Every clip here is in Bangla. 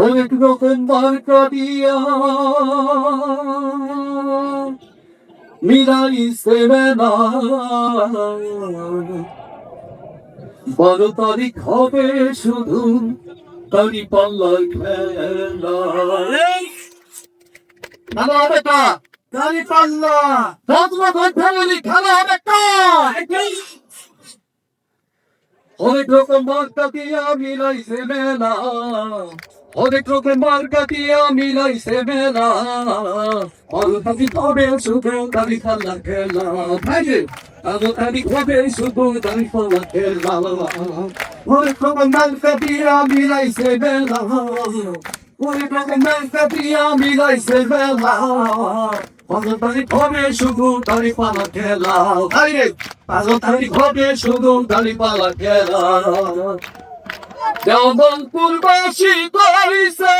অনেক রকম মার্কা দিয়া মিলাইছে মেলা, 12 তারিখ হবে শুধু তারি পাল্লার খেলা। খেলা হবে কা দাড়ি পাল্লা ফ্যামিলি খেলা হবে কা। অনেক রকম মার্কা দিয়া মিলাইছে মেলা, অনেক রকম মার্কা দিয়া মিলাইছে মেলা, 12 তারিখ হবে শুধু তারি পাল্লার খেলা। 12 তারিখ হবে শুধু তারি পাল্লার খেলা। অনেক রকম মার্কা দিয়া মিলাইছে মেলা, অনেক রকম মার্কা দিয়া মিলাইছে মেলা, 12 তারিখ হবে শুধু তারি পাল্লার খেলা। 12 তারিখ হবে শুধু তারি পাল্লার খেলা। জামালপুরবাসী করিছে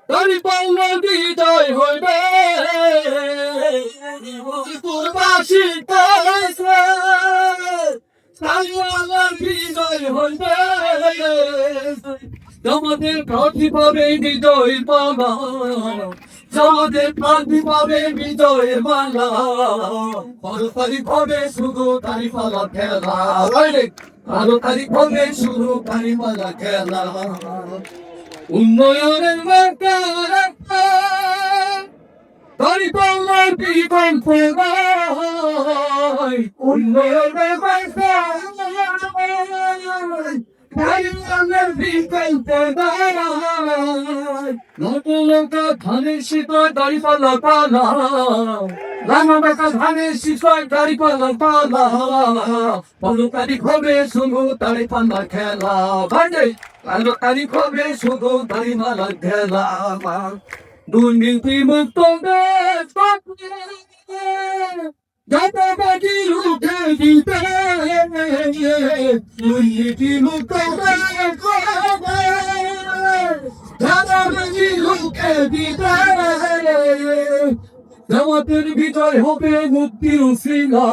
তারি পাল্লা বিজয় হইবে, জামালপুরবাসী করিছে তারি পাল্লা বিজয় হইবে। আমাদের প্রার্থী পাবে বিজয়ের মালা, আমাদের প্রার্থী পাবে বিজয়ের মালা, 12 তারিখ হবে শুধু তারি পাল্লার খেলা। 12 তারিখ হবে শুধু তারি পাল্লার খেলা। উন্নয়নের মার্কা তারি পাল্লার বিকল্প নাই, উন্নয়নের মার্কা ধানের শীতল দাড়ি পাল্লা পালা, রাঙা বেকা ধানের শীতল দাড়ি পাল্লা পালা, 12 তারিখ হবে শুধু দাড়ি পাল্লা খেলা। 12 তারিখ হবে শুধু দাড়ি পাল্লা খেলা। দুর্নীতি মুক্ত দেশ দাদাবাজি রুখে দিতে, দুর্নীতি মুক্ত দাদাবাজি রুখে দিতে, আমাদের বিজয় হবে মুক্তির উসিলা,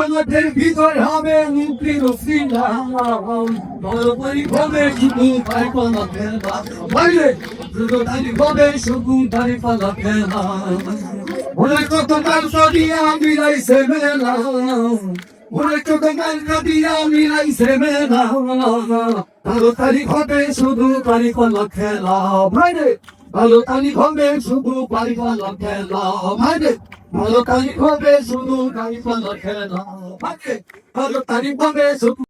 আমাদের বিজয় হবে মুক্তির উসিলা। 12 তারিখ হবে শুধু তারি পাল্লা খেলা, 12 তারিখ হবে শুধু তারি পাল্লা খেলা। অনেক রকম মার্কা দিয়া মিলাইছে মেলা, অনেক রকম মার্কা দিয়া মিলাইছে মেলা, 12 তারিখ হবে শুধু তারি পাল্লা খেলা। 12 তারিখ হবে শুধু তারি পাল্লা খেলা। 12 তারিখ হবে শুধু তারি পাল্লা খেলা। 12 তারিখ হবে শুধু